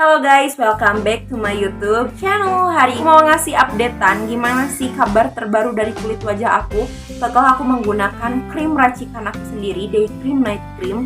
Halo guys, welcome back to my YouTube channel. Hari ini mau ngasih updatean gimana sih kabar terbaru dari kulit wajah aku setelah aku menggunakan krim racikan aku sendiri, Day Cream Night Cream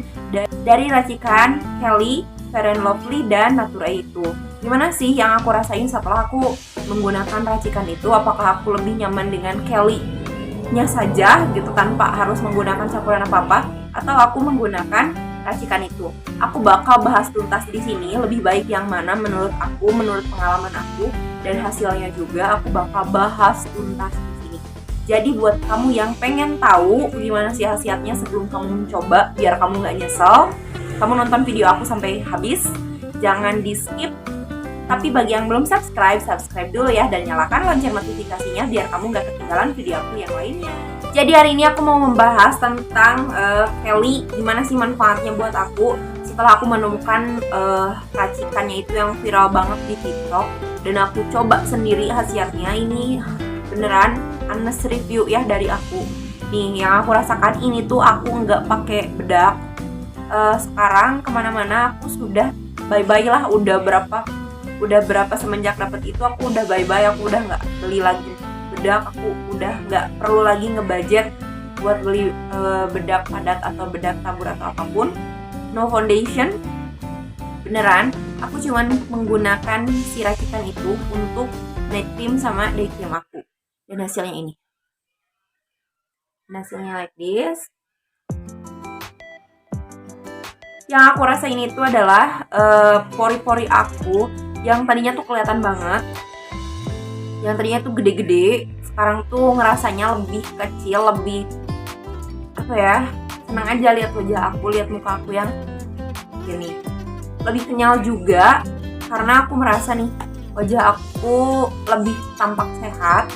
dari racikan Kelly, Fair & Lovely, dan Natura itu. Gimana sih yang aku rasain setelah aku menggunakan racikan itu? Apakah aku lebih nyaman dengan Kelly-nya saja gitu tanpa harus menggunakan campuran apa-apa, atau aku menggunakan racikan itu? Aku bakal bahas tuntas di sini, lebih baik yang mana menurut aku, menurut pengalaman aku, dan hasilnya juga aku bakal bahas tuntas di sini. Jadi buat kamu yang pengen tahu gimana sih khasiatnya sebelum kamu mencoba, biar kamu nggak nyesel, kamu nonton video aku sampai habis, jangan di skip. Tapi bagi yang belum subscribe dulu ya, dan nyalakan lonceng notifikasinya biar kamu nggak ketinggalan video aku yang lainnya. Jadi hari ini aku mau membahas tentang Kelly, gimana sih manfaatnya buat aku setelah aku menemukan racikannya itu yang viral banget di TikTok, dan aku coba sendiri hasilnya. Ini beneran honest review ya dari aku. Nih yang aku rasakan ini tuh aku nggak pakai bedak. Sekarang kemana-mana aku sudah bye-bye lah, udah berapa semenjak dapet itu aku udah bye-bye, aku udah nggak beli lagi bedak, aku udah nggak perlu lagi ngebudget buat beli bedak padat atau bedak tabur atau apapun. No foundation, beneran aku cuman menggunakan si racikan itu untuk night cream sama day cream aku, dan hasilnya ini. Hasilnya like this. Yang aku rasain itu adalah pori-pori aku yang tadinya tuh kelihatan banget, yang tadinya tuh gede-gede, sekarang tuh ngerasanya lebih kecil, lebih apa ya, senang aja lihat wajah aku, lihat muka aku yang gini. Lebih kenyal juga karena aku merasa nih wajah aku lebih tampak sehat.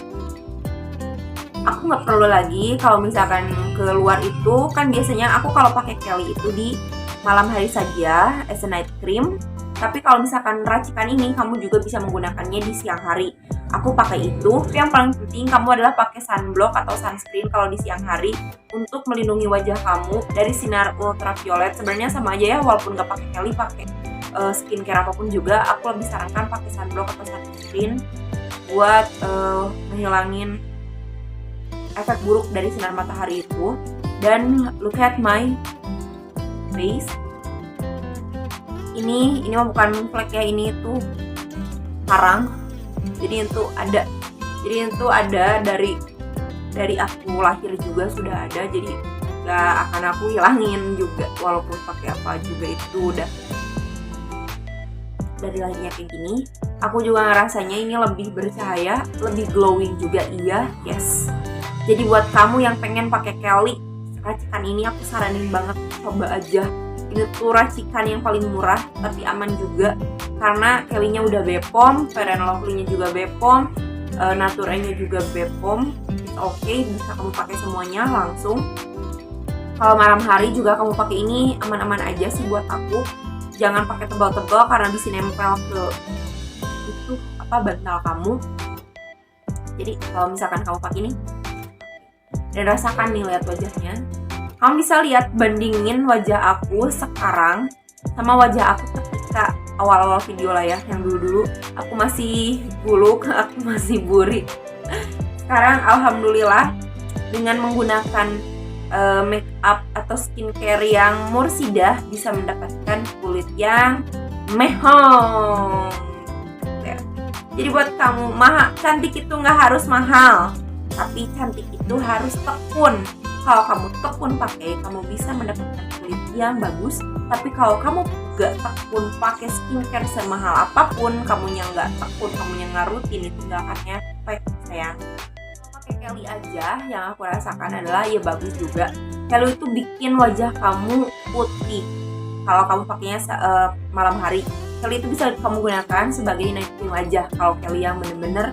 Aku nggak perlu lagi kalau misalkan keluar itu, kan biasanya aku kalau pakai Kelly itu di malam hari saja as a night cream. Tapi kalau misalkan racikan ini kamu juga bisa menggunakannya di siang hari. Aku pakai itu. Yang paling penting kamu adalah pakai sunblock atau sunscreen kalau di siang hari untuk melindungi wajah kamu dari sinar ultraviolet. Sebenarnya sama aja ya, walaupun nggak pakai Kelly, pakai skincare apapun juga, aku lebih sarankan pakai sunblock atau sunscreen buat menghilangin efek buruk dari sinar matahari itu. Dan look at my face. Ini mah bukan flek ya, ini tuh karang. Jadi itu ada dari aku lahir juga sudah ada. Jadi gak akan aku hilangin juga walaupun pakai apa juga, itu udah dari lahirnya kayak gini. Aku juga ngerasanya ini lebih bercahaya, lebih glowing juga, iya, yes. Jadi buat kamu yang pengen pakai Kelly, racikan ini aku saranin banget, coba aja. Ini tuh racikan yang paling murah tapi aman juga karena Kelly-nya udah BPOM, Fair & Lovely-nya juga BPOM, Natura-nya juga BPOM. Oke, bisa kamu pakai semuanya langsung. Kalau malam hari juga kamu pakai ini aman-aman aja sih buat aku. Jangan pakai tebal-tebal karena bisa nempel ke itu bantal kamu. Jadi kalau misalkan kamu pakai ini dan rasakan nih, lihat wajahnya. Kamu bisa lihat, bandingin wajah aku sekarang sama wajah aku ketika awal-awal video lah ya, yang dulu-dulu aku masih buluk, aku masih buri. Sekarang alhamdulillah dengan menggunakan make up atau skincare yang mursidah bisa mendapatkan kulit yang mehong. Jadi buat kamu, cantik itu nggak harus mahal, tapi cantik itu harus tekun. Kalau kamu tekun pakai, kamu bisa mendapatkan kulit yang bagus. Tapi kalau kamu gak tekun pakai skincare semahal apapun, kamunya gak tekun, kamunya gak rutin, itu gak akan efek sayang. Pakai Kelly aja, yang aku rasakan adalah ya bagus juga. Kelly itu bikin wajah kamu putih. Kalau kamu pakainya malam hari, Kelly itu bisa kamu gunakan sebagai night cream aja. Kalau Kelly yang bener-bener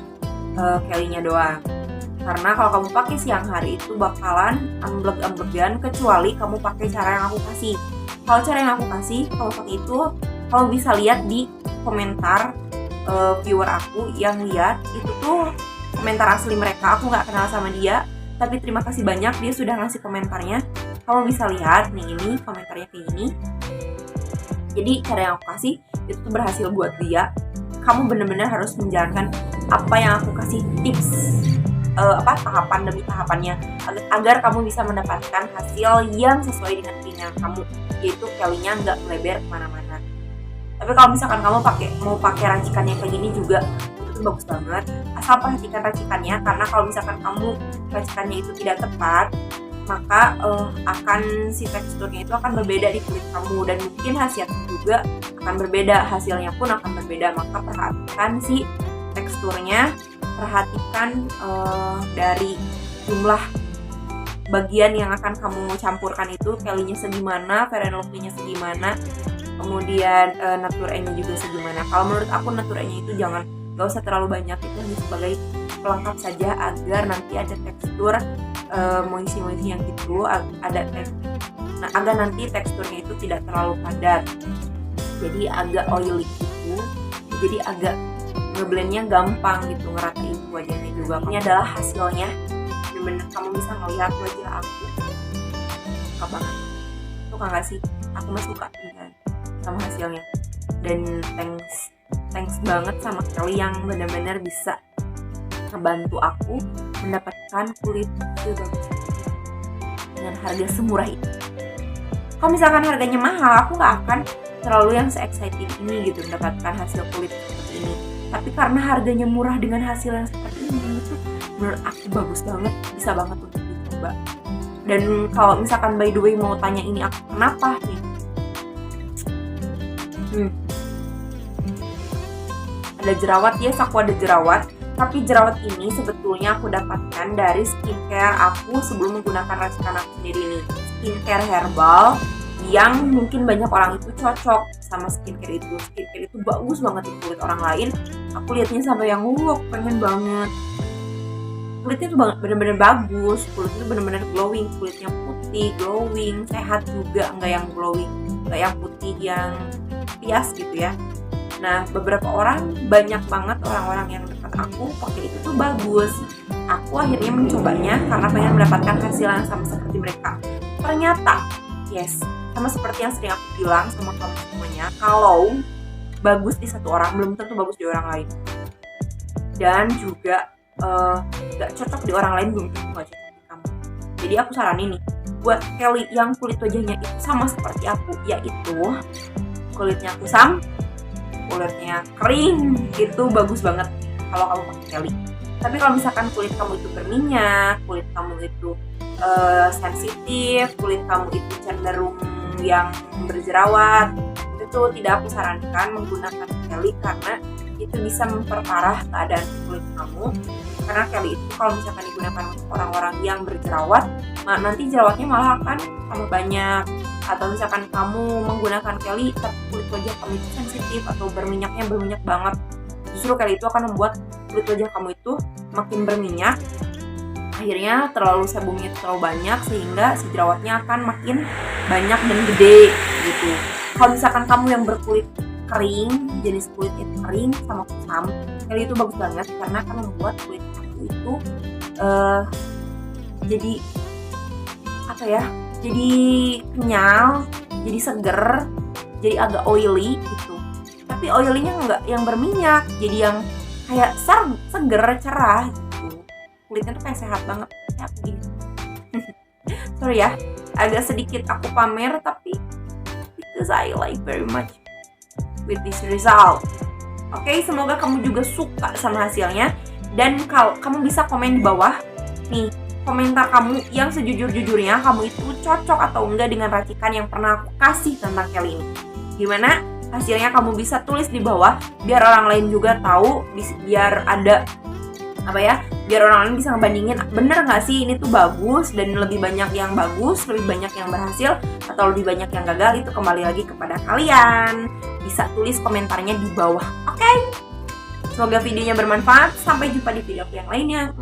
Kelly-nya doang. Karena kalau kamu pakai siang hari itu bakalan amblek-amblekan, kecuali kamu pakai cara yang aku kasih. Kalau cara yang aku kasih, kamu pakai itu, kamu bisa lihat di komentar viewer aku yang lihat itu tuh komentar asli mereka. Aku nggak kenal sama dia, tapi terima kasih banyak dia sudah ngasih komentarnya. Kamu bisa lihat nih, ini komentarnya kayak gini. Jadi cara yang aku kasih, itu tuh berhasil buat dia, kamu bener-bener harus menjalankan apa yang aku kasih tips, tahapan demi tahapannya, agar kamu bisa mendapatkan hasil yang sesuai dengan keinginan kamu, yaitu Kelly-nya nggak melebar kemana-mana. Tapi kalau misalkan kamu mau pakai racikannya kayak gini juga, itu bagus banget, asal perhatikan racikannya, karena kalau misalkan kamu racikannya itu tidak tepat, maka akan si teksturnya itu akan berbeda di kulit kamu, dan mungkin hasilnya juga akan berbeda, hasilnya pun akan berbeda. Maka perhatikan si teksturnya, perhatikan dari jumlah bagian yang akan kamu campurkan itu, Kelly-nya segimana, Fair and Lovely-nya segimana, kemudian Nature nya juga segimana. Kalau menurut aku Nature nya itu gak usah terlalu banyak, itu hanya sebagai pelengkap saja agar nanti ada tekstur moisi-moisi yang gitu, agar nanti teksturnya itu tidak terlalu padat, jadi agak oily gitu, jadi agak ngeblendnya gampang gitu, ngeratain wajahnya juga. Ini adalah hasilnya, bener-bener kamu bisa ngelihat wajah aku suka banget, suka gak sih? Aku mah suka kan sama hasilnya, dan thanks banget sama Kelly yang benar-benar bisa ngebantu aku mendapatkan kulit yang bagus dengan harga semurah itu. Kalau misalkan harganya mahal, aku nggak akan terlalu yang se-excited ini gitu mendapatkan hasil kulit seperti ini. Tapi karena harganya murah dengan hasil yang seperti ini, itu menurut aku bagus banget, bisa banget untuk dicoba. Dan kalau misalkan by the way mau tanya ini aku kenapa nih, ada jerawat, yes aku ada jerawat. Tapi jerawat ini sebetulnya aku dapatkan dari skincare aku sebelum menggunakan racikan aku sendiri nih. Skincare herbal yang mungkin banyak orang itu cocok sama skincare itu. Skincare itu bagus banget di kulit orang lain. Aku liatnya sampai yang pengen banget. Kulitnya tuh bener-bener bagus. Kulitnya tuh bener-bener glowing. Kulitnya putih, glowing, sehat juga. Nggak yang glowing, nggak yang putih yang pias gitu ya. Nah, beberapa orang, banyak banget orang-orang yang dekat aku pakai itu tuh bagus. Aku akhirnya mencobanya karena pengen mendapatkan hasil yang sama seperti mereka. Ternyata, yes, sama seperti yang sering aku bilang sama kamu semuanya, kalau bagus di satu orang belum tentu bagus di orang lain. Dan juga gak cocok di orang lain belum tentu gak cocok di kamu. Jadi aku saranin nih, buat Kelly yang kulit wajahnya itu sama seperti aku, yaitu kulitnya kusam, kulitnya kering, itu bagus banget kalau kamu pakai Kelly. Tapi kalau misalkan kulit kamu itu berminyak, kulit kamu itu sensitif, kulit kamu itu cenderung yang berjerawat, itu tidak aku sarankan menggunakan Kelly karena itu bisa memperparah keadaan kulit kamu. Karena Kelly itu kalau misalkan digunakan untuk orang-orang yang berjerawat, nanti jerawatnya malah akan tambah banyak. Atau misalkan kamu menggunakan Kelly tapi kulit wajah kamu itu sensitif atau berminyak banget, justru Kelly itu akan membuat kulit wajah kamu itu makin berminyak, akhirnya sebumnya terlalu banyak sehingga si jerawatnya akan makin banyak dan gede gitu. Kalau misalkan kamu yang berkulit kering, jenis kulitnya kering sama kusam, Kelly itu bagus banget karena akan membuat kulit kamu itu jadi kenyal, jadi seger, jadi agak oily gitu. Tapi oily-nya nggak yang berminyak, jadi yang kayak seger, cerah gitu. Kulitnya tuh kayak sehat banget, kayak aku gini. Sorry ya, agak sedikit aku pamer, tapi because I like very much with this result. Oke, semoga kamu juga suka sama hasilnya. Dan kalau kamu bisa komen di bawah nih, komentar kamu yang sejujur-jujurnya kamu itu cocok atau enggak dengan racikan yang pernah aku kasih tentang Kelly ini. Gimana hasilnya, kamu bisa tulis di bawah biar orang lain juga tahu, biar ada biar orang lain bisa ngebandingin bener nggak sih ini tuh bagus, dan lebih banyak yang bagus, lebih banyak yang berhasil atau lebih banyak yang gagal. Itu kembali lagi kepada kalian. Bisa tulis komentarnya di bawah. Oke? Semoga videonya bermanfaat. Sampai jumpa di video yang lainnya.